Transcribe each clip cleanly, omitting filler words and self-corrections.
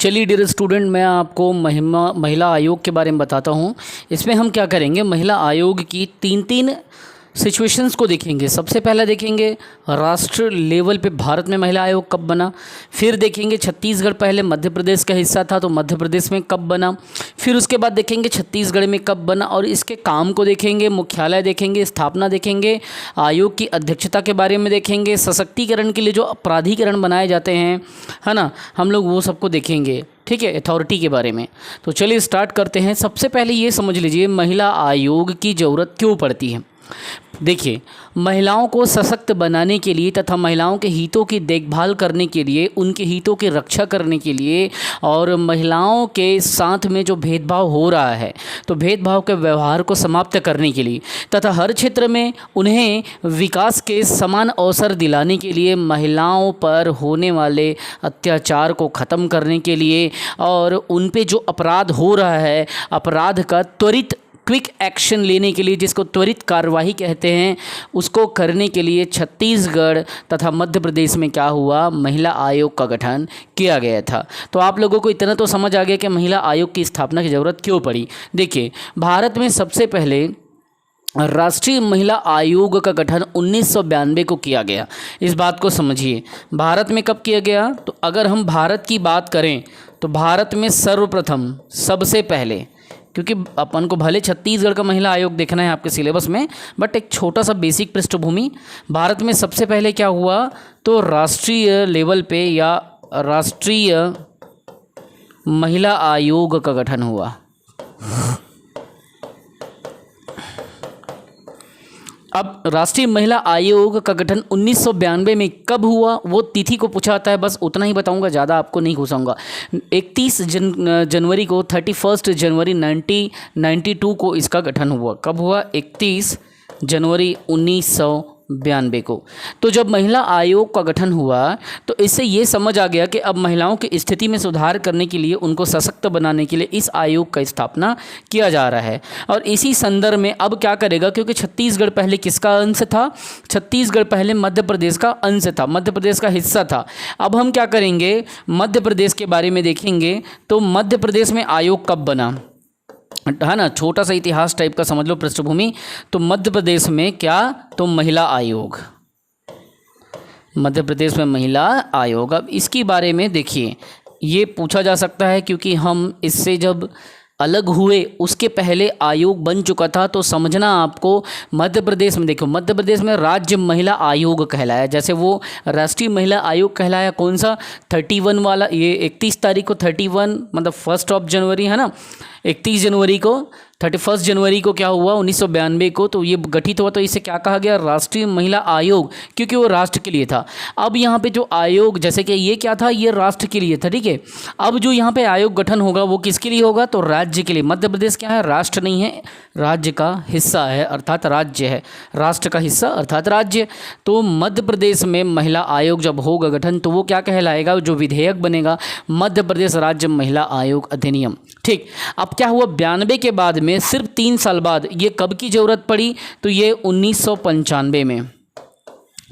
चलिए dear student, मैं आपको महिला आयोग के बारे में बताता हूँ। इसमें हम क्या करेंगे, महिला आयोग की तीन सिचुएशंस को देखेंगे। सबसे पहला देखेंगे राष्ट्र लेवल पे भारत में महिला आयोग कब बना। फिर देखेंगे छत्तीसगढ़ पहले मध्य प्रदेश का हिस्सा था तो मध्य प्रदेश में कब बना। फिर उसके बाद देखेंगे छत्तीसगढ़ में कब बना और इसके काम को देखेंगे, मुख्यालय देखेंगे, स्थापना देखेंगे, आयोग की अध्यक्षता के बारे में देखेंगे, सशक्तिकरण के लिए जो प्राधिकरण बनाए जाते हैं, है ना, हम लोग वो सबको देखेंगे। ठीक है, अथॉरिटी के बारे में। तो चलिए स्टार्ट करते हैं। सबसे पहले ये समझ लीजिए महिला आयोग की ज़रूरत क्यों पड़ती है। देखिए, महिलाओं को सशक्त बनाने के लिए तथा महिलाओं के हितों की देखभाल करने के लिए, उनके हितों की रक्षा करने के लिए और महिलाओं के साथ में जो भेदभाव हो रहा है तो भेदभाव के व्यवहार को समाप्त करने के लिए तथा हर क्षेत्र में उन्हें विकास के समान अवसर दिलाने के लिए, महिलाओं पर होने वाले अत्याचार को ख़त्म करने के लिए और उन पे जो अपराध हो रहा है, अपराध का त्वरित क्विक एक्शन लेने के लिए, जिसको त्वरित कार्यवाही कहते हैं, उसको करने के लिए छत्तीसगढ़ तथा मध्य प्रदेश में क्या हुआ, महिला आयोग का गठन किया गया था। तो आप लोगों को इतना तो समझ आ गया कि महिला आयोग की स्थापना की ज़रूरत क्यों पड़ी। देखिए, भारत में सबसे पहले राष्ट्रीय महिला आयोग का गठन 1992 को किया गया। इस बात को समझिए, भारत में कब किया गया। तो अगर हम भारत की बात करें तो भारत में सर्वप्रथम सबसे पहले, क्योंकि अपन को भले छत्तीसगढ़ का महिला आयोग देखना है आपके सिलेबस में, बट एक छोटा सा बेसिक पृष्ठभूमि, भारत में सबसे पहले क्या हुआ तो राष्ट्रीय लेवल पे या राष्ट्रीय महिला आयोग का गठन हुआ। अब राष्ट्रीय महिला आयोग का गठन 1992 में कब हुआ वो तिथि को पूछा जाता है, बस उतना ही बताऊंगा, ज़्यादा आपको नहीं घुसाऊंगा। 31 जनवरी को 31 जनवरी 1992 को इसका गठन हुआ। कब हुआ, 31 जनवरी 1992 को। तो जब महिला आयोग का गठन हुआ तो इससे ये समझ आ गया कि अब महिलाओं की स्थिति में सुधार करने के लिए, उनको सशक्त बनाने के लिए इस आयोग का स्थापना किया जा रहा है। और इसी संदर्भ में अब क्या करेगा, क्योंकि छत्तीसगढ़ पहले किसका अंश था, छत्तीसगढ़ पहले मध्य प्रदेश का अंश था, मध्य प्रदेश का हिस्सा था। अब हम क्या करेंगे, मध्य प्रदेश के बारे में देखेंगे। तो मध्य प्रदेश में आयोग कब बना, है ना, छोटा सा इतिहास टाइप का समझ लो पृष्ठभूमि। तो मध्य प्रदेश में क्या, तो महिला आयोग, मध्य प्रदेश में महिला आयोग। अब इसके बारे में देखिए, ये पूछा जा सकता है क्योंकि हम इससे जब अलग हुए उसके पहले आयोग बन चुका था। तो समझना आपको, मध्य प्रदेश में देखो, मध्य प्रदेश में राज्य महिला आयोग कहलाया, जैसे वो राष्ट्रीय महिला आयोग कहलाया कौन सा, 31 वाला, ये 31 तारीख को 31 मतलब 1 जनवरी, है ना, 31 जनवरी को, 31 जनवरी को क्या हुआ 1992 को, तो ये गठित हुआ। तो इसे क्या कहा गया, राष्ट्रीय महिला आयोग, क्योंकि वो राष्ट्र के लिए था। अब यहाँ पे जो आयोग, जैसे कि ये क्या था, ये राष्ट्र के लिए था, ठीक है। अब जो यहाँ पे आयोग गठन होगा वो किसके लिए होगा, तो राज्य के लिए। मध्य प्रदेश क्या है, राष्ट्र नहीं है, राज्य का हिस्सा है, अर्थात राज्य है, राष्ट्र का हिस्सा अर्थात राज्य। तो मध्य प्रदेश में महिला आयोग जब होगा गठन तो वो क्या कहलाएगा, जो विधेयक बनेगा, मध्य प्रदेश राज्य महिला आयोग अधिनियम। ठीक, अब क्या हुआ, 92 के बाद में सिर्फ 3 साल बाद ये कब की ज़रूरत पड़ी, तो ये 1995 में,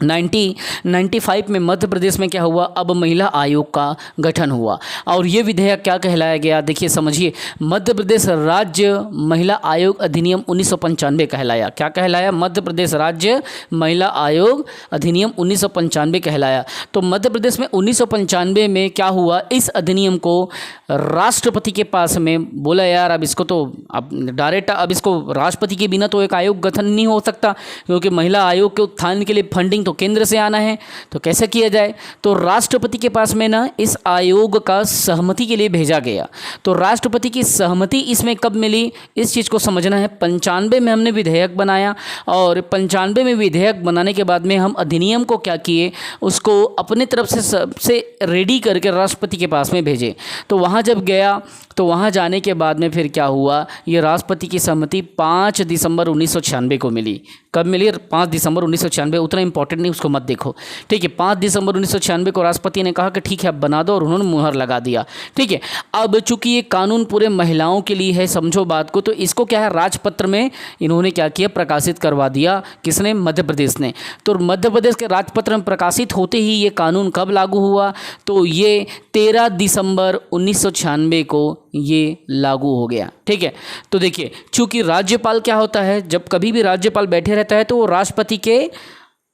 1995 में मध्य प्रदेश में क्या हुआ, अब महिला आयोग का गठन हुआ। और ये विधेयक क्या कहलाया गया, देखिए समझिए, मध्य प्रदेश राज्य महिला आयोग अधिनियम 1995 कहलाया। क्या कहलाया, मध्य प्रदेश राज्य महिला आयोग अधिनियम 1995 कहलाया। तो मध्य प्रदेश में 1995 में क्या हुआ, इस अधिनियम को राष्ट्रपति के पास में बोला, यार अब इसको तो अब डायरेक्ट, अब इसको राष्ट्रपति के बिना तो एक आयोग गठन नहीं हो सकता, क्योंकि महिला आयोग के उत्थान के लिए फंडिंग तो केंद्र से आना है, तो कैसे किया जाए। तो राष्ट्रपति के पास में ना इस आयोग का सहमति के लिए भेजा गया। तो राष्ट्रपति की सहमति इसमें कब मिली, इस चीज़ को समझना है। 95 में हमने विधेयक बनाया और 95 में विधेयक बनाने के बाद में हम अधिनियम को क्या किए, उसको अपने तरफ से सबसे रेडी करके राष्ट्रपति के पास में भेजे। तो वहाँ जब गया तो वहाँ जाने के बाद में फिर क्या हुआ, ये राष्ट्रपति की सहमति 5 दिसंबर 1996 को मिली। कब मिली? 5 दिसंबर 1996। उतना इंपॉर्टेंट नहीं, उसको मत देखो, ठीक है। 5 दिसंबर 1996 को राष्ट्रपति ने कहा कि ठीक है अब बना दो, और उन्होंने मुहर लगा दिया, ठीक है। अब चूंकि ये कानून पूरे महिलाओं के लिए है, समझो बात को, तो इसको क्या है, राजपत्र में इन्होंने क्या किया, प्रकाशित करवा दिया। किसने? मध्य प्रदेश ने। तो मध्य प्रदेश के राजपत्र में प्रकाशित होते ही ये कानून कब लागू हुआ? तो ये 13 दिसंबर 1996 को ये लागू हो गया, ठीक है। तो देखिए, चूंकि राज्यपाल क्या होता है, जब कभी भी राज्यपाल बैठे रहता है तो वो राष्ट्रपति के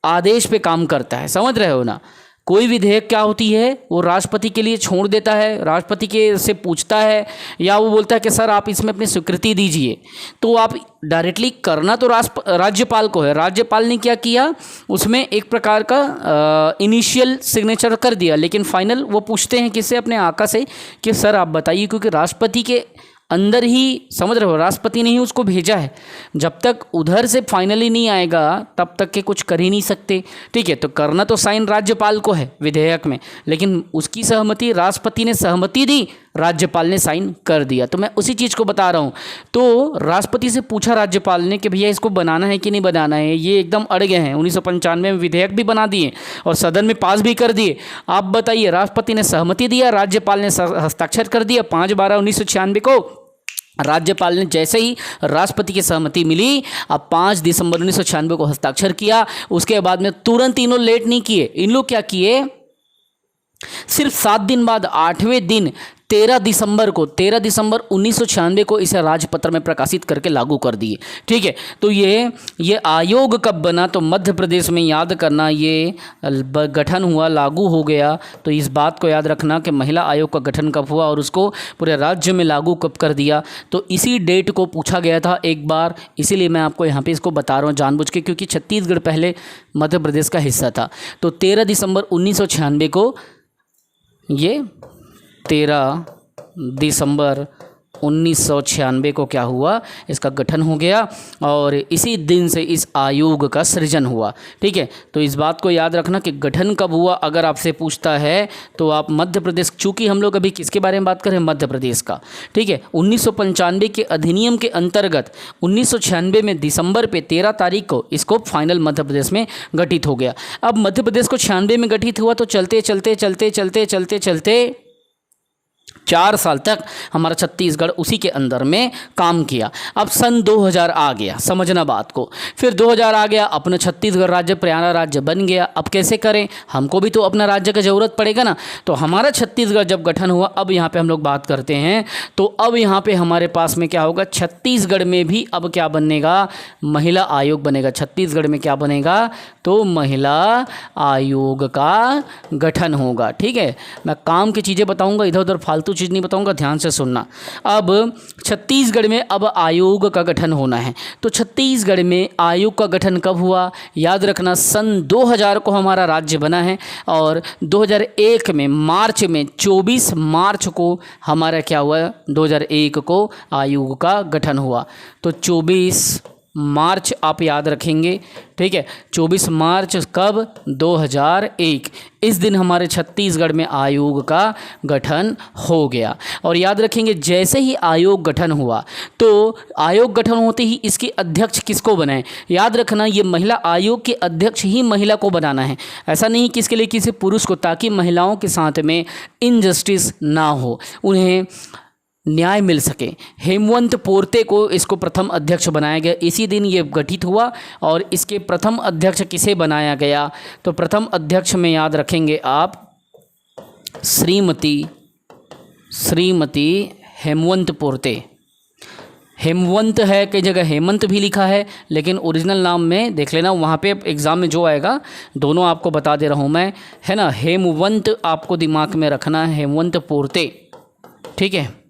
आदेश पे काम करता है, समझ रहे हो ना। कोई विधेयक क्या होती है, वो राष्ट्रपति के लिए छोड़ देता है, राष्ट्रपति के से पूछता है, या वो बोलता है कि सर आप इसमें अपनी स्वीकृति दीजिए। तो आप डायरेक्टली करना तो राज्यपाल को है। राज्यपाल ने क्या किया, उसमें एक प्रकार का इनिशियल सिग्नेचर कर दिया, लेकिन फाइनल वो पूछते हैं किससे? अपने आका से, कि सर आप बताइए, क्योंकि राष्ट्रपति के अंदर ही, समझ रहे हो, राष्ट्रपति ने ही उसको भेजा है। जब तक उधर से फाइनली नहीं आएगा तब तक के कुछ कर ही नहीं सकते, ठीक है। तो करना तो साइन राज्यपाल को है विधेयक में, लेकिन उसकी सहमति, राष्ट्रपति ने सहमति दी, राज्यपाल ने साइन कर दिया। तो मैं उसी चीज़ को बता रहा हूँ। तो राष्ट्रपति से पूछा राज्यपाल ने कि भैया इसको बनाना है कि नहीं बनाना है, ये एकदम अड़ गए हैं। 1995 में विधेयक भी बना दिए और सदन में पास भी कर दिए, आप बताइए। राष्ट्रपति ने सहमति दिया, राज्यपाल ने हस्ताक्षर कर दिया 5/12/1996 को। राज्यपाल ने जैसे ही राष्ट्रपति की सहमति मिली, अब 5 दिसंबर 1996 को हस्ताक्षर किया। उसके बाद में तुरंत इन्होंने लेट नहीं किए, इन लोग क्या किए, सिर्फ 7 दिन बाद 8वें दिन 13 दिसंबर 1996 को इसे राजपत्र में प्रकाशित करके लागू कर दिए, ठीक है। तो ये आयोग कब बना? तो मध्य प्रदेश में, याद करना, ये गठन हुआ, लागू हो गया। तो इस बात को याद रखना कि महिला आयोग का गठन कब हुआ और उसको पूरे राज्य में लागू कब कर दिया। तो इसी डेट को पूछा गया था एक बार, इसीलिए मैं आपको यहाँ पे इसको बता रहा हूँ जानबूझ के, क्योंकि छत्तीसगढ़ पहले मध्य प्रदेश का हिस्सा था। तो 13 दिसंबर 1996 को, ये 13 दिसंबर 1996 को क्या हुआ, इसका गठन हो गया, और इसी दिन से इस आयोग का सृजन हुआ, ठीक है। तो इस बात को याद रखना कि गठन कब हुआ, अगर आपसे पूछता है तो आप मध्य प्रदेश, चूँकि हम लोग अभी किसके बारे में बात करें, मध्य प्रदेश का, ठीक है। 1995 के अधिनियम के अंतर्गत 1996 में दिसंबर पे 13 तारीख को इसको फाइनल मध्य प्रदेश में गठित हो गया। अब मध्य प्रदेश को 96 में गठित हुआ, तो चलते चलते चलते चलते चलते चलते 4 साल तक हमारा छत्तीसगढ़ उसी के अंदर में काम किया। अब सन 2000 आ गया, समझना बात को। फिर 2000 आ गया, अपना छत्तीसगढ़ राज्य प्यारा राज्य बन गया। अब कैसे करें, हमको भी तो अपना राज्य का ज़रूरत पड़ेगा ना। तो हमारा छत्तीसगढ़ जब गठन हुआ, अब यहाँ पे हम लोग बात करते हैं, तो अब यहाँ पे हमारे पास में क्या होगा, छत्तीसगढ़ में भी अब क्या बनेगा, महिला आयोग बनेगा। छत्तीसगढ़ में क्या बनेगा, तो महिला आयोग का गठन होगा, ठीक है। मैं काम की चीज़ें बताऊँगा, इधर उधर फालतू चीज़ नहीं बताऊंगा, ध्यान से सुनना। अब छत्तीसगढ़ में अब आयोग का गठन होना है। तो छत्तीसगढ़ में आयोग का गठन कब हुआ, याद रखना, सन 2000 को हमारा राज्य बना है, और 2001 में मार्च में 24 मार्च को हमारा क्या हुआ, 2001 को आयोग का गठन हुआ। तो 24 मार्च आप याद रखेंगे, ठीक है। 24 मार्च कब, 2001, इस दिन हमारे छत्तीसगढ़ में आयोग का गठन हो गया। और याद रखेंगे, जैसे ही आयोग गठन हुआ, तो आयोग गठन होते ही इसके अध्यक्ष किसको बनाए, याद रखना, ये महिला आयोग के अध्यक्ष ही महिला को बनाना है। ऐसा नहीं कि इसके लिए किसी पुरुष को, ताकि महिलाओं के साथ में इनजस्टिस ना हो, उन्हें न्याय मिल सके। हेमवंत पोर्ते को इसको प्रथम अध्यक्ष बनाया गया, इसी दिन ये गठित हुआ। और इसके प्रथम अध्यक्ष किसे बनाया गया, तो प्रथम अध्यक्ष में याद रखेंगे आप श्रीमती हेमवंत पोर्ते। हेमवंत है, कई जगह हेमंत भी लिखा है, लेकिन ओरिजिनल नाम में देख लेना, वहाँ पे एग्ज़ाम में जो आएगा, दोनों आपको बता दे रहा हूँ मैं, है ना। हेमवंत आपको दिमाग में रखना है, हेमवंत पोर्ते, ठीक है।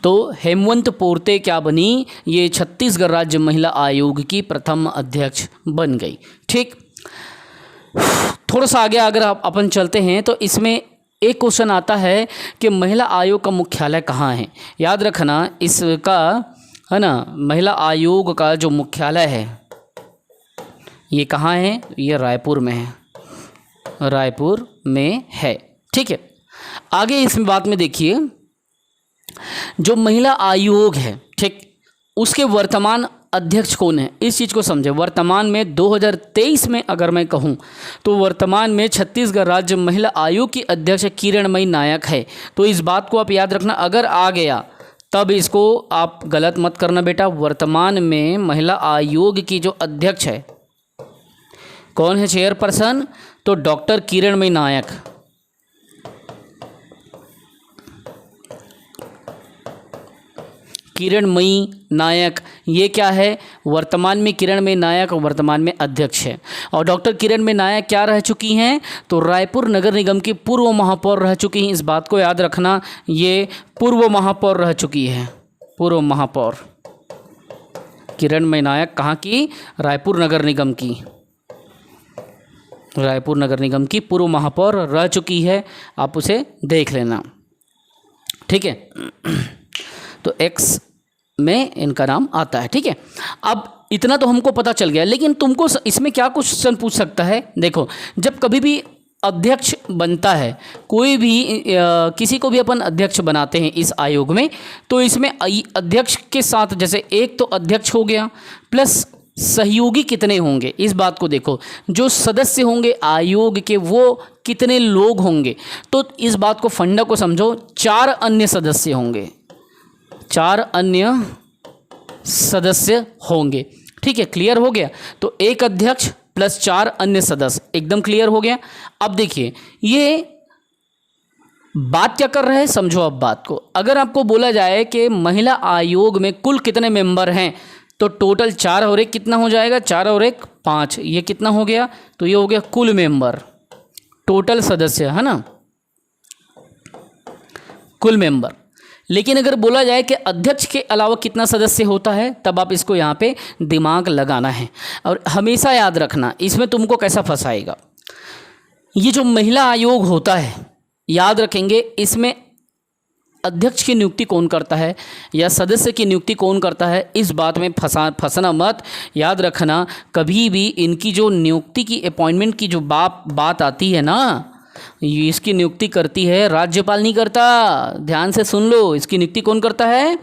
तो हेमवंत पोर्ते क्या बनी, ये छत्तीसगढ़ राज्य महिला आयोग की प्रथम अध्यक्ष बन गई, ठीक। थोड़ा सा आगे अगर अपन चलते हैं, तो इसमें एक क्वेश्चन आता है कि महिला आयोग का मुख्यालय कहाँ है। याद रखना, इसका, है ना, महिला आयोग का जो मुख्यालय है ये कहाँ है, ये रायपुर में है, रायपुर में है, ठीक है। आगे इस बात में देखिए, जो महिला आयोग है, ठीक, उसके वर्तमान अध्यक्ष कौन है, इस चीज़ को समझे। वर्तमान में 2023 में अगर मैं कहूँ तो वर्तमान में छत्तीसगढ़ राज्य महिला आयोग की अध्यक्ष किरणमयी नायक है। तो इस बात को आप याद रखना, अगर आ गया तब इसको आप गलत मत करना बेटा। वर्तमान में महिला आयोग की जो अध्यक्ष है कौन है, चेयरपर्सन, तो डॉक्टर किरणमयी नायक। किरणमयी नायक ये क्या है, वर्तमान में किरणमयी नायक वर्तमान में अध्यक्ष है। और डॉक्टर किरणमयी नायक क्या रह चुकी हैं, तो रायपुर नगर निगम की पूर्व महापौर रह चुकी हैं। इस बात को याद रखना, ये पूर्व महापौर रह चुकी है, पूर्व महापौर किरणमयी नायक कहाँ की, रायपुर नगर निगम की, रायपुर नगर निगम की पूर्व महापौर रह चुकी है। आप उसे देख लेना, ठीक है। तो एक्स में इनका नाम आता है, ठीक है। अब इतना तो हमको पता चल गया, लेकिन तुमको इसमें क्या क्वेश्चन पूछ सकता है। देखो, जब कभी भी अध्यक्ष बनता है, कोई भी किसी को भी अपन अध्यक्ष बनाते हैं इस आयोग में, तो इसमें अध्यक्ष के साथ जैसे एक तो अध्यक्ष हो गया प्लस सहयोगी कितने होंगे, इस बात को देखो। जो सदस्य होंगे आयोग के वो कितने लोग होंगे, तो इस बात को फंडा को समझो, 4 अन्य सदस्य होंगे, 4 अन्य सदस्य होंगे, ठीक है। क्लियर हो गया, तो एक अध्यक्ष प्लस 4 अन्य सदस्य, एकदम क्लियर हो गया। अब देखिए ये बात क्या कर रहे हैं, समझो अब बात को। अगर आपको बोला जाए कि महिला आयोग में कुल कितने मेंबर हैं, तो टोटल 4 और 1 कितना हो जाएगा, 4 और 1 5, ये कितना हो गया, तो ये हो गया कुल मेंबर, टोटल सदस्य, है ना, कुल मेंबर। लेकिन अगर बोला जाए कि अध्यक्ष के अलावा कितना सदस्य होता है, तब आप इसको यहाँ पे दिमाग लगाना है। और हमेशा याद रखना, इसमें तुमको कैसा फंसाएगा, ये जो महिला आयोग होता है, याद रखेंगे इसमें अध्यक्ष की नियुक्ति कौन करता है या सदस्य की नियुक्ति कौन करता है, इस बात में फंसना मत। याद रखना, कभी भी इनकी जो नियुक्ति की अपॉइंटमेंट की जो बात आती है ना, ये इसकी नियुक्ति करती है राज्यपाल, नहीं करता। ध्यान से सुन लो, इसकी नियुक्ति कौन करता है,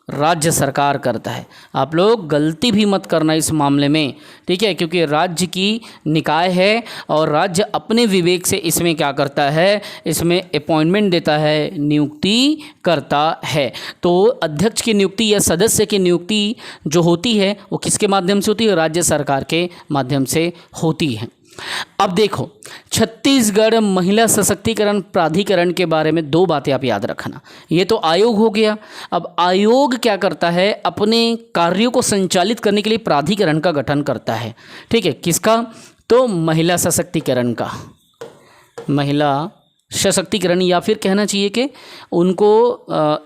राज्य सरकार करता है। आप लोग गलती भी मत करना इस मामले में, ठीक है, क्योंकि राज्य की निकाय है और राज्य अपने विवेक से इसमें क्या करता है, इसमें अपॉइंटमेंट देता है, नियुक्ति करता है। तो अध्यक्ष की नियुक्ति या सदस्य की नियुक्ति जो होती है वो किसके माध्यम से होती है, राज्य सरकार के माध्यम से होती है। अब देखो, छत्तीसगढ़ महिला सशक्तिकरण प्राधिकरण के बारे में 2 बातें आप याद रखना। ये तो आयोग हो गया। अब आयोग क्या करता है, अपने कार्यों को संचालित करने के लिए प्राधिकरण का गठन करता है, ठीक है। किसका, तो महिला सशक्तिकरण का, महिला सशक्तिकरण, या फिर कहना चाहिए कि उनको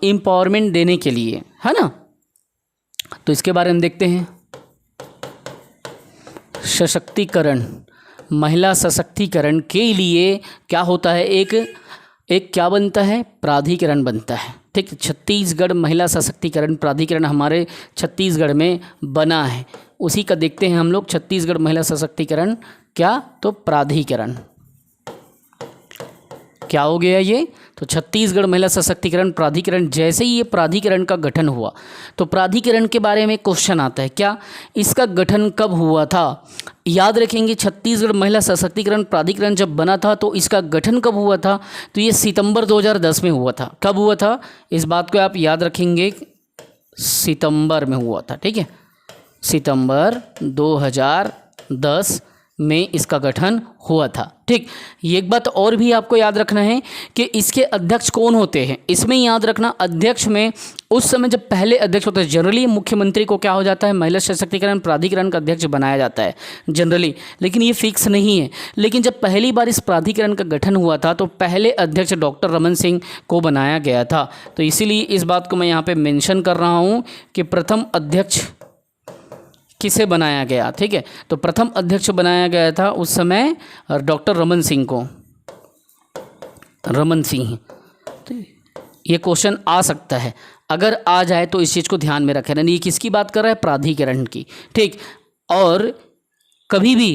एम्पावरमेंट देने के लिए, है ना। तो इसके बारे में देखते हैं, सशक्तिकरण, महिला सशक्तिकरण के लिए क्या होता है, एक क्या बनता है, प्राधिकरण बनता है, ठीक। छत्तीसगढ़ महिला सशक्तिकरण प्राधिकरण हमारे छत्तीसगढ़ में बना है, उसी का देखते हैं हम लोग। छत्तीसगढ़ महिला सशक्तिकरण क्या, तो प्राधिकरण क्या हो गया ये, तो छत्तीसगढ़ महिला सशक्तिकरण प्राधिकरण। जैसे ही ये प्राधिकरण का गठन हुआ, तो प्राधिकरण के बारे में क्वेश्चन आता है, क्या इसका गठन कब हुआ था। याद रखेंगे, छत्तीसगढ़ महिला सशक्तिकरण प्राधिकरण जब बना था तो इसका गठन कब हुआ था, तो ये सितंबर 2010 में हुआ था। कब हुआ था, इस बात को आप याद रखेंगे, सितंबर में हुआ था, ठीक है, सितंबर 2010 में इसका गठन हुआ था, ठीक। ये एक बात और भी आपको याद रखना है कि इसके अध्यक्ष कौन होते हैं। इसमें याद रखना, अध्यक्ष में उस समय जब पहले अध्यक्ष होता है, जनरली मुख्यमंत्री को क्या हो जाता है, महिला सशक्तिकरण प्राधिकरण का अध्यक्ष बनाया जाता है जनरली, लेकिन ये फिक्स नहीं है। लेकिन जब पहली बार इस प्राधिकरण का गठन हुआ था तो पहले अध्यक्ष डॉक्टर रमन सिंह को बनाया गया था। तो इसीलिए इस बात को मैं यहाँ पर मेंशन कर रहा हूँ कि प्रथम अध्यक्ष किसे बनाया गया, ठीक है। तो प्रथम अध्यक्ष बनाया गया था उस समय डॉक्टर रमन सिंह को, रमन सिंह। तो ये क्वेश्चन आ सकता है, अगर आ जाए तो इस चीज़ को ध्यान में रखें। ये किसकी बात कर रहा है, प्राधिकरण की, ठीक। और कभी भी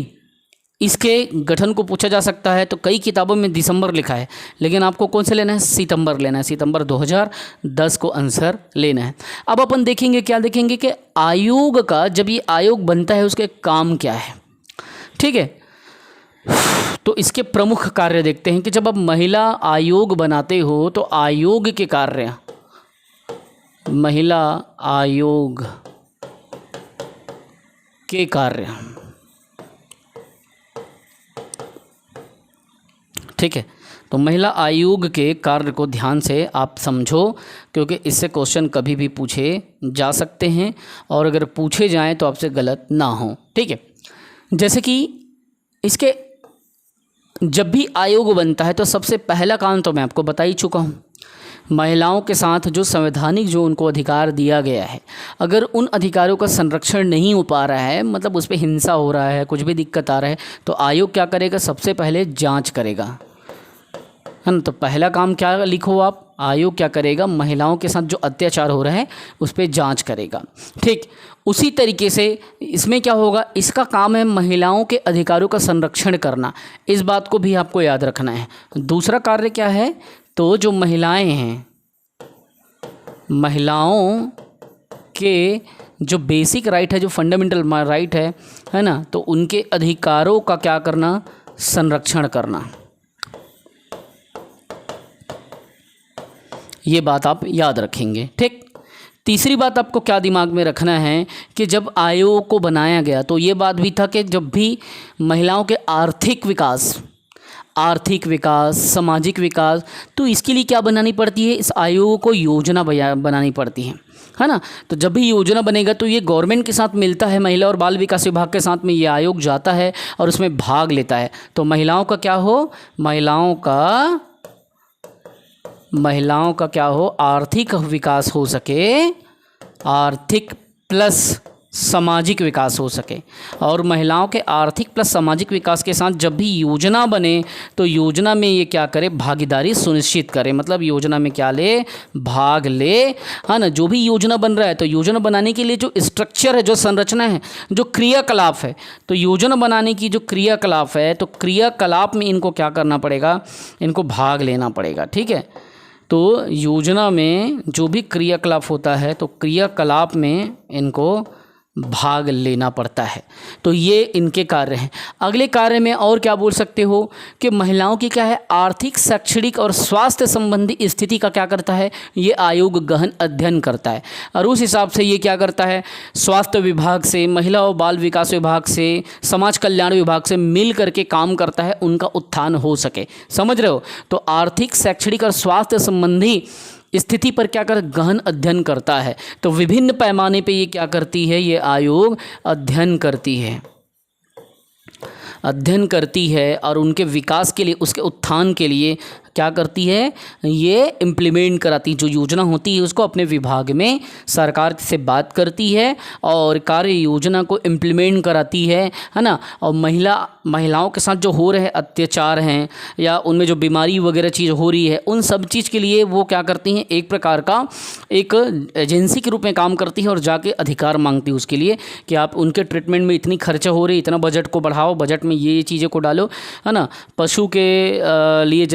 इसके गठन को पूछा जा सकता है तो कई किताबों में दिसंबर लिखा है, लेकिन आपको कौन से लेना है, सितंबर लेना है, सितंबर 2010 को आंसर लेना है। अब अपन देखेंगे, क्या देखेंगे कि आयोग का, जब ये आयोग बनता है उसके काम क्या है, ठीक है। तो इसके प्रमुख कार्य देखते हैं कि जब आप महिला आयोग बनाते हो तो आयोग के कार्य, महिला आयोग के कार्य, ठीक है। तो महिला आयोग के कार्य को ध्यान से आप समझो, क्योंकि इससे क्वेश्चन कभी भी पूछे जा सकते हैं और अगर पूछे जाएं तो आपसे गलत ना हो, ठीक है। जैसे कि इसके जब भी आयोग बनता है तो सबसे पहला काम तो मैं आपको बता ही चुका हूँ, महिलाओं के साथ जो संवैधानिक जो उनको अधिकार दिया गया है, अगर उन अधिकारों का संरक्षण नहीं हो पा रहा है, मतलब उस पर हिंसा हो रहा है, कुछ भी दिक्कत आ रहा है, तो आयोग क्या करेगा, सबसे पहले जांच करेगा, है ना। तो पहला काम क्या लिखो आप, आयोग क्या करेगा, महिलाओं के साथ जो अत्याचार हो रहा है उस पर जांच करेगा, ठीक। उसी तरीके से इसमें क्या होगा, इसका काम है महिलाओं के अधिकारों का संरक्षण करना, इस बात को भी आपको याद रखना है। दूसरा कार्य क्या है, तो जो महिलाएं हैं, महिलाओं के जो बेसिक राइट है, जो फंडामेंटल राइट है ना, तो उनके अधिकारों का क्या करना, संरक्षण करना, ये बात आप याद रखेंगे, ठीक। तीसरी बात आपको क्या दिमाग में रखना है कि जब आयोग को बनाया गया तो ये बात भी था कि जब भी महिलाओं के आर्थिक विकास, सामाजिक विकास, तो इसके लिए क्या बनानी पड़ती है, इस आयोग को योजना बनानी पड़ती है ना। तो जब भी योजना बनेगा तो ये गवर्नमेंट के साथ मिलता है, महिला और बाल विकास विभाग के साथ में ये आयोग जाता है और उसमें भाग लेता है। तो महिलाओं का क्या हो, महिलाओं का क्या हो, आर्थिक विकास हो सके, आर्थिक प्लस सामाजिक विकास हो सके। और महिलाओं के आर्थिक प्लस सामाजिक विकास के साथ जब भी योजना बने तो योजना में ये क्या करे, भागीदारी सुनिश्चित करे, मतलब योजना में क्या ले, भाग ले, है ना। जो भी योजना बन रहा है तो योजना बनाने के लिए जो स्ट्रक्चर है, जो संरचना है, जो क्रियाकलाप है, तो योजना बनाने की जो क्रियाकलाप है, तो क्रियाकलाप में इनको क्या करना पड़ेगा, इनको भाग लेना पड़ेगा, ठीक है। तो योजना में जो भी क्रियाकलाप होता है तो क्रियाकलाप में इनको भाग लेना पड़ता है। तो ये इनके कार्य हैं। अगले कार्य में और क्या बोल सकते हो कि महिलाओं की क्या है, आर्थिक, शैक्षणिक और स्वास्थ्य संबंधी स्थिति का क्या करता है, ये आयोग गहन अध्ययन करता है। और उस हिसाब से ये क्या करता है, स्वास्थ्य विभाग से, महिला और बाल विकास विभाग से, समाज कल्याण विभाग से मिल करके काम करता है, उनका उत्थान हो सके, समझ रहे हो। तो आर्थिक, शैक्षणिक और स्वास्थ्य संबंधी स्थिति पर क्या कर, गहन अध्ययन करता है। तो विभिन्न पैमाने पे ये क्या करती है, ये आयोग अध्ययन करती है और उनके विकास के लिए, उसके उत्थान के लिए क्या करती है, ये इम्प्लीमेंट कराती है। जो योजना होती है उसको अपने विभाग में सरकार से बात करती है और कार्य योजना को इम्प्लीमेंट कराती है ना। और महिलाओं के साथ जो हो रहे अत्याचार हैं या उनमें जो बीमारी वगैरह चीज़ हो रही है, उन सब चीज़ के लिए वो क्या करती हैं, एक प्रकार का एक एजेंसी के रूप में काम करती है और जाके अधिकार मांगती है उसके लिए कि आप उनके ट्रीटमेंट में इतनी खर्चा हो रही है, इतना बजट को बढ़ाओ, बजट में ये चीज़ें को डालो, है ना। पशु के लिए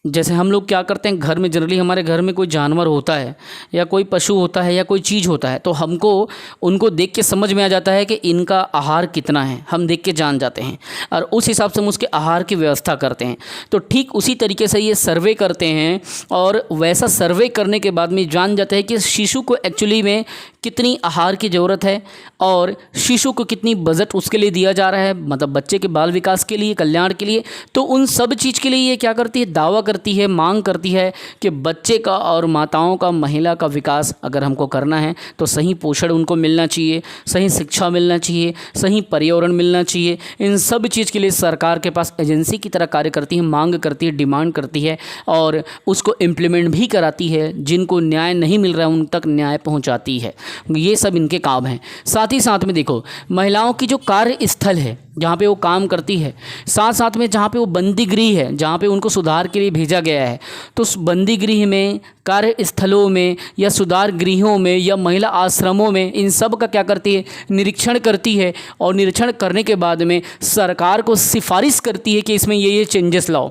जैसे हम लोग क्या करते हैं, घर में जनरली हमारे घर में कोई जानवर होता है या कोई पशु होता है या कोई चीज़ होता है, तो हमको उनको देख के समझ में आ जाता है कि इनका आहार कितना है, हम देख के जान जाते हैं और उस हिसाब से हम उसके आहार की व्यवस्था करते हैं। तो ठीक उसी तरीके से ये सर्वे करते हैं और वैसा सर्वे करने के बाद में जान जाता है कि शिशु को एक्चुअली में कितनी आहार की ज़रूरत है और शिशु को कितनी बजट उसके लिए दिया जा रहा है, मतलब बच्चे के बाल विकास के लिए, कल्याण के लिए। तो उन सब चीज़ के लिए ये क्या करती है, दावा करती है, मांग करती है कि बच्चे का और माताओं का, महिला का विकास अगर हमको करना है तो सही पोषण उनको मिलना चाहिए, सही शिक्षा मिलना चाहिए, सही पर्यावरण मिलना चाहिए। इन सब चीज़ के लिए सरकार के पास एजेंसी की तरह कार्य करती है, मांग करती है, डिमांड करती है और उसको इम्प्लीमेंट भी कराती है। जिनको न्याय नहीं मिल रहा है उन तक न्याय पहुँचाती है। ये सब इनके काम हैं। साथ ही साथ में देखो, महिलाओं की जो कार्यस्थल है जहाँ पे वो काम करती है, साथ साथ में जहाँ पे वो बंदीगृह है, जहाँ पे उनको सुधार के लिए भेजा गया है तो उस बंदी गृह में, कार्यस्थलों में या सुधार गृहों में या महिला आश्रमों में इन सब का क्या करती है, निरीक्षण करती है। और निरीक्षण करने के बाद में सरकार को सिफारिश करती है कि इसमें ये चेंजेस लाओ।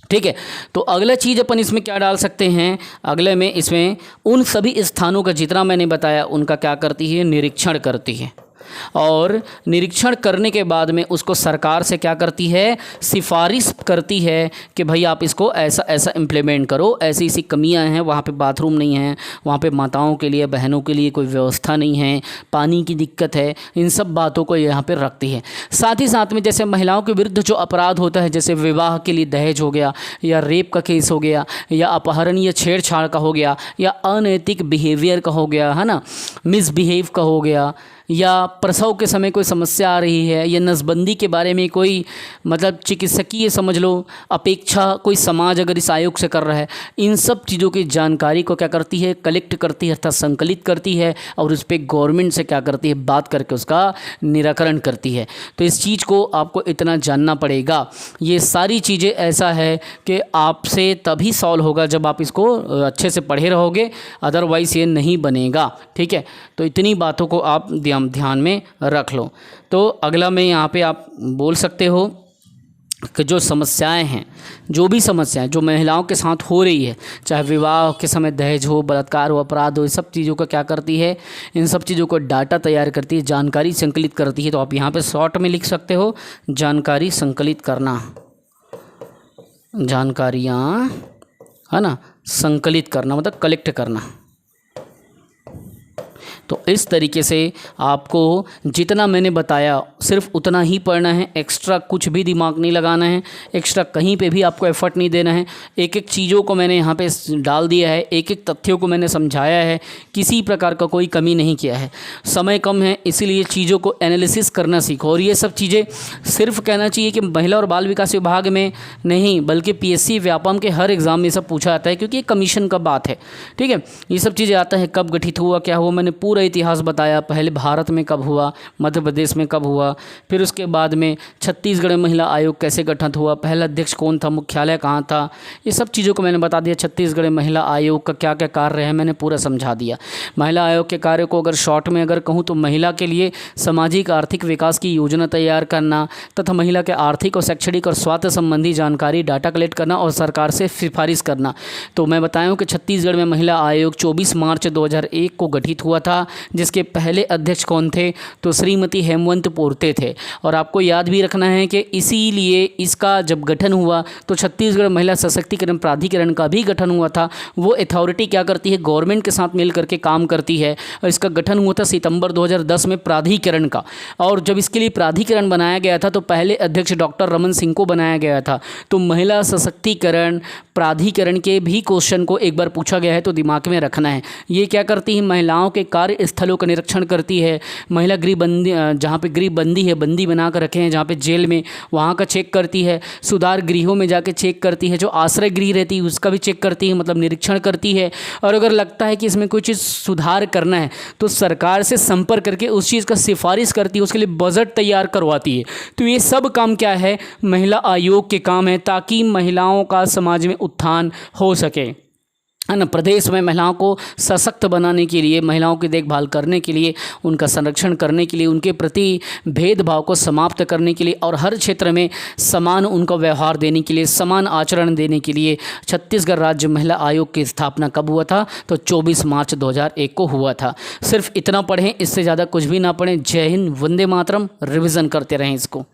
ठीक है, तो अगला चीज़ अपन इसमें क्या डाल सकते हैं, अगले में इसमें उन सभी स्थानों का जितना मैंने बताया उनका क्या करती है, निरीक्षण करती है। और निरीक्षण करने के बाद में उसको सरकार से क्या करती है, सिफारिश करती है कि भाई आप इसको ऐसा ऐसा इम्प्लीमेंट करो, ऐसी ऐसी कमियां हैं, वहाँ पे बाथरूम नहीं है, वहाँ पे माताओं के लिए, बहनों के लिए कोई व्यवस्था नहीं है, पानी की दिक्कत है, इन सब बातों को यहाँ पे रखती है। साथ ही साथ में जैसे महिलाओं के विरुद्ध जो अपराध होता है, जैसे विवाह के लिए दहेज हो गया या रेप का केस हो गया या अपहरण या छेड़छाड़ का हो गया या अनैतिक बिहेवियर का हो गया, है ना, मिसबिहेव का हो गया, या प्रसव के समय कोई समस्या आ रही है या नसबंदी के बारे में कोई मतलब चिकित्सकीय समझ लो अपेक्षा कोई समाज अगर इस आयोग से कर रहा है, इन सब चीज़ों की जानकारी को क्या करती है, कलेक्ट करती है अर्थात संकलित करती है और उस पर गवर्नमेंट से क्या करती है, बात करके उसका निराकरण करती है। तो इस चीज़ को आपको इतना जानना पड़ेगा। ये सारी चीज़ें ऐसा है कि आपसे तभी सॉल्व होगा जब आप इसको अच्छे से पढ़े रहोगे, अदरवाइज़ ये नहीं बनेगा। ठीक है, तो इतनी बातों को आप ध्यान में रख लो। तो अगला में यहाँ पे आप बोल सकते हो कि जो समस्याएं हैं, जो भी समस्याएं जो महिलाओं के साथ हो रही है, चाहे विवाह के समय दहेज हो, बलात्कार हो, अपराध हो, इस सब चीज़ों का क्या करती है, इन सब चीज़ों को डाटा तैयार करती है, जानकारी संकलित करती है। तो आप यहाँ पे शॉर्ट में लिख सकते हो जानकारी संकलित करना, जानकारियाँ, है ना, संकलित करना मतलब कलेक्ट करना। तो इस तरीके से आपको जितना मैंने बताया सिर्फ उतना ही पढ़ना है, एक्स्ट्रा कुछ भी दिमाग नहीं लगाना है, एक्स्ट्रा कहीं पे भी आपको एफर्ट नहीं देना है। एक एक चीज़ों को मैंने यहाँ पे डाल दिया है, एक एक तथ्यों को मैंने समझाया है, किसी प्रकार का कोई कमी नहीं किया है। समय कम है इसीलिए चीज़ों को एनालिसिस करना सीखो। और ये सब चीज़ें सिर्फ कहना चाहिए कि महिला और बाल विकास विभाग में नहीं बल्कि PSC व्यापम के हर एग्ज़ाम में सब पूछा जाता है, क्योंकि ये कमीशन का बात है। ठीक है, ये सब चीज़ें आता है, कब गठित हुआ, क्या हुआ, मैंने पूरा इतिहास बताया, पहले भारत में कब हुआ, मध्य प्रदेश में कब हुआ, फिर उसके बाद में छत्तीसगढ़ महिला आयोग कैसे गठित हुआ, पहला अध्यक्ष कौन था, मुख्यालय कहाँ था, ये सब चीज़ों को मैंने बता दिया। छत्तीसगढ़ महिला आयोग का क्या क्या कार्य है मैंने पूरा समझा दिया। महिला आयोग के कार्य को अगर शॉर्ट में अगर कहूँ तो महिला के लिए सामाजिक आर्थिक विकास की योजना तैयार करना तथा महिला के आर्थिक और शैक्षणिक और स्वास्थ्य संबंधी जानकारी डाटा कलेक्ट करना और सरकार से सिफारिश करना। तो मैं बताऊँ कि छत्तीसगढ़ में महिला आयोग 24 मार्च 2001 को गठित हुआ था, जिसके पहले अध्यक्ष कौन थे, तो श्रीमती हेमवंत पोर्ते थे। और आपको याद भी रखना है कि इसीलिए इसका जब गठन हुआ तो छत्तीसगढ़ महिला सशक्तिकरण प्राधिकरण का भी गठन हुआ था। वो अथॉरिटी क्या करती है, गवर्नमेंट के साथ मिल करके काम करती है। और इसका गठन हुआ था सितंबर 2010 में प्राधिकरण का। और जब इसके लिए प्राधिकरण बनाया गया था तो पहले अध्यक्ष डॉक्टर रमन सिंह को बनाया गया था। तो महिला सशक्तिकरण प्राधिकरण के भी क्वेश्चन को एक बार पूछा गया है तो दिमाग में रखना है। ये क्या करती है, महिलाओं के कार्य स्थलों का निरीक्षण करती है। महिला गृह बंदी, जहाँ पे गृह बंदी है, बंदी बना कर रखे हैं जहाँ पे जेल में, वहाँ का चेक करती है। सुधार गृहों में जाके चेक करती है। जो आश्रय गृह रहती है उसका भी चेक करती है, मतलब निरीक्षण करती है। और अगर लगता है कि इसमें कोई चीज़ सुधार करना है तो सरकार से संपर्क करके उस चीज़ का सिफारिश करती है, उसके लिए बजट तैयार करवाती है। तो ये सब काम क्या है, महिला आयोग के काम है, ताकि महिलाओं का समाज में उत्थान हो सके, है ना। प्रदेश में महिलाओं को सशक्त बनाने के लिए, महिलाओं की देखभाल करने के लिए, उनका संरक्षण करने के लिए, उनके प्रति भेदभाव को समाप्त करने के लिए और हर क्षेत्र में समान उनका व्यवहार देने के लिए, समान आचरण देने के लिए छत्तीसगढ़ राज्य महिला आयोग की स्थापना कब हुआ था, तो 24 मार्च 2001 को हुआ था। सिर्फ इतना पढ़ें, इससे ज़्यादा कुछ भी ना पढ़ें। जय हिंद, वंदे मातरम, रिविज़न करते रहें इसको।